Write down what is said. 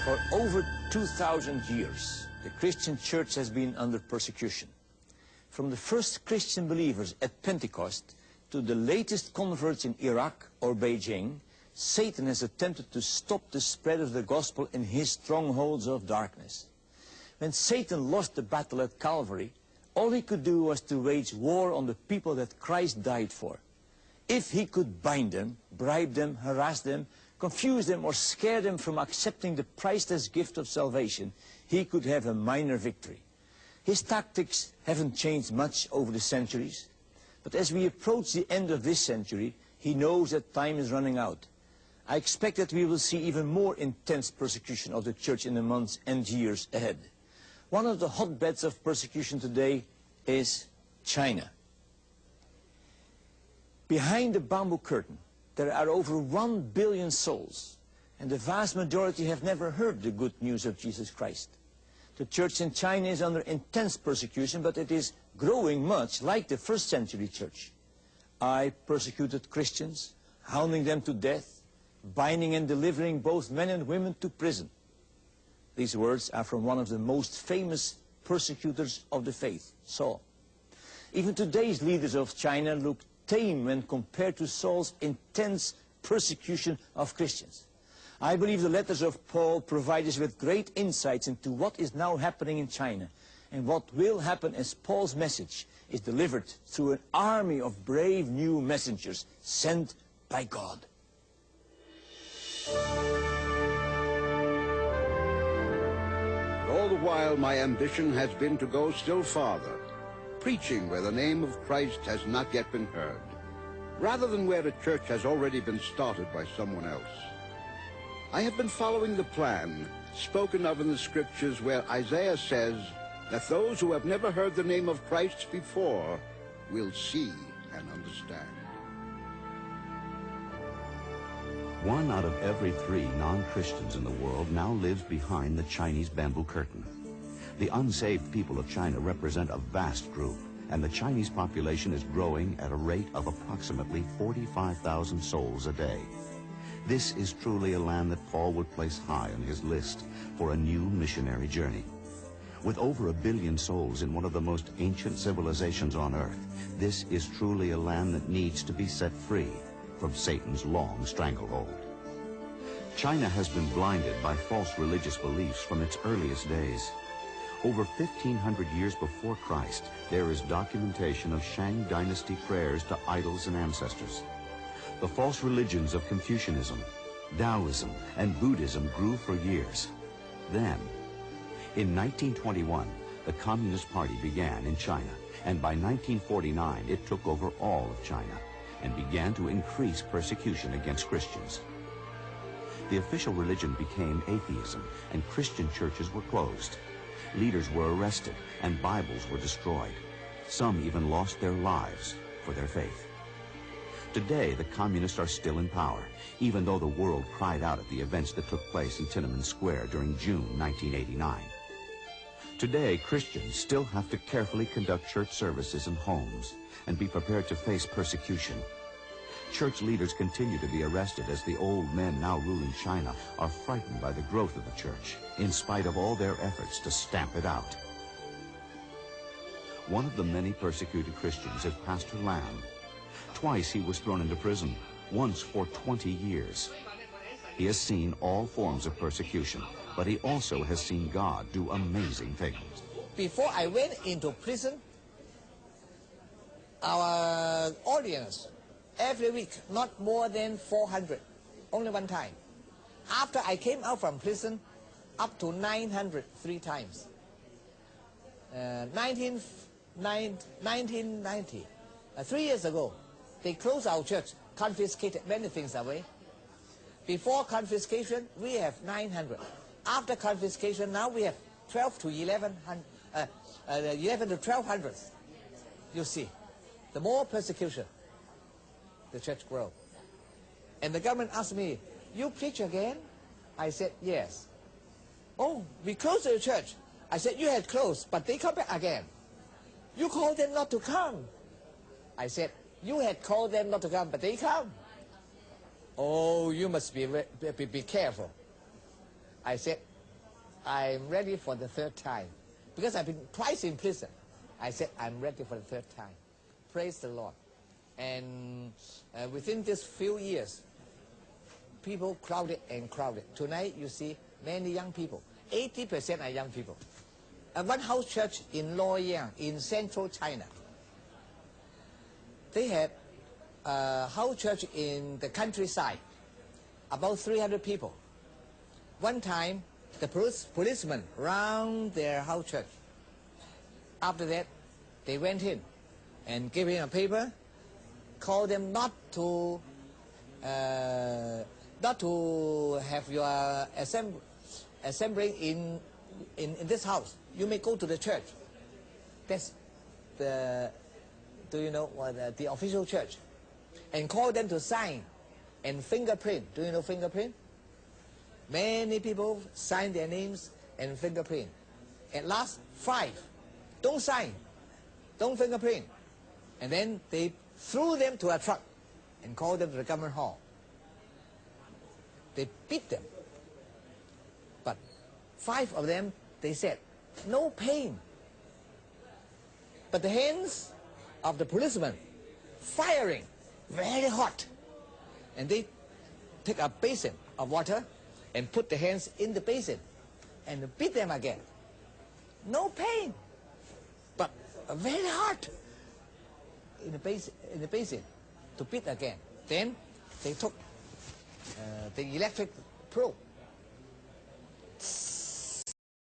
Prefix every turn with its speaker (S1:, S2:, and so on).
S1: For over 2,000 years, the Christian church has been under persecution. From the first Christian believers at Pentecost to the latest converts in Iraq or Beijing, Satan has attempted to stop the spread of the gospel in his strongholds of darkness. When Satan lost the battle at Calvary, all he could do was to wage war on the people that Christ died for. If he could bind them, bribe them, harass them, confuse them or scare them from accepting the priceless gift of salvation, he could have a minor victory. His tactics haven't changed much over the centuries, but as we approach the end of this century, he knows that time is running out. I expect that we will see even more intense persecution of the church in the months and years ahead. One of the hotbeds of persecution today is China. Behind the bamboo curtain, there are over 1 billion souls, and the vast majority have never heard the good news of Jesus Christ. The church in China is under intense persecution, but it is growing much like the first century church. I persecuted Christians, hounding them to death, binding and delivering both men and women to prison. These words are from one of the most famous persecutors of the faith, Saul. Even today's leaders of China look tame when compared to Saul's intense persecution of Christians. I believe the letters of Paul provide us with great insights into what is now happening in China and what will happen as Paul's message is delivered through an army of brave new messengers sent by God.
S2: All the while my ambition has been to go still farther, preaching where the name of Christ has not yet been heard, rather than where the church has already been started by someone else. I have been following the plan spoken of in the scriptures where Isaiah says that those who have never heard the name of Christ before will see and understand.
S3: 1 out of every 3 non-Christians in the world now lives behind the Chinese bamboo curtain. The unsaved people of China represent a vast group, and the Chinese population is growing at a rate of approximately 45,000 souls a day. This is truly a land that Paul would place high on his list for a new missionary journey. With over 1 billion souls in one of the most ancient civilizations on earth, this is truly a land that needs to be set free from Satan's long stranglehold. China has been blinded by false religious beliefs from its earliest days. Over 1,500 years before Christ, there is documentation of Shang dynasty prayers to idols and ancestors. The false religions of Confucianism, Taoism, and Buddhism grew for years. Then, in 1921, the Communist Party began in China, and by 1949 it took over all of China and began to increase persecution against Christians. The official religion became atheism, and Christian churches were closed. Leaders were arrested, and Bibles were destroyed. Some even lost their lives for their faith. Today, the communists are still in power, even though the world cried out at the events that took place in Tiananmen Square during June 1989. Today, Christians still have to carefully conduct church services in homes and be prepared to face persecution. Church leaders continue to be arrested as the old men now ruling China are frightened by the growth of the church, in spite of all their efforts to stamp it out. One of the many persecuted Christians is Pastor Lam. Twice he was thrown into prison, once for 20 years. He has seen all forms of persecution, but he also has seen God do amazing things.
S4: Before I went into prison, our audience, every week, not more than 400, only one time. After I came out from prison, up to 900 3 times. 1990, 3 years ago, they closed our church, confiscated many things away. Before confiscation, we have 900. After confiscation, now we have 11 to 1200. You see, the more persecution, the church grows. And the government asked me, "You preach again?" I said, "Yes." "Oh, we closed the church." I said, "You had closed, but they come back again." "You called them not to come." I said, "You had called them not to come, but they come." "Oh, you must be careful." I said, I'm ready for the third time. Because I've been twice in prison. I said, I'm ready for the third time. Praise the Lord. And within these few years, people crowded and crowded. Tonight, you see many young people. 80% are young people. One house church in Luoyang, in central China. They had a house church in the countryside, about 300 people. One time, the policemen round their house church. After that, they went in and gave him a paper, called them not to have your assembling in this house. You may go to the church. That's the, do you know what, the official church. And call them to sign and fingerprint. Do you know fingerprint? Many people sign their names and fingerprint. At last, 5. Don't sign. Don't fingerprint. And then they threw them to a truck and called them to the government hall. They beat them. But 5 of them, they said, no pain. But the hands of the policemen firing, very hot. And they take a basin of water and put the hands in the basin and beat them again. No pain, but very hot in the basin to beat again. Then they took the electric probe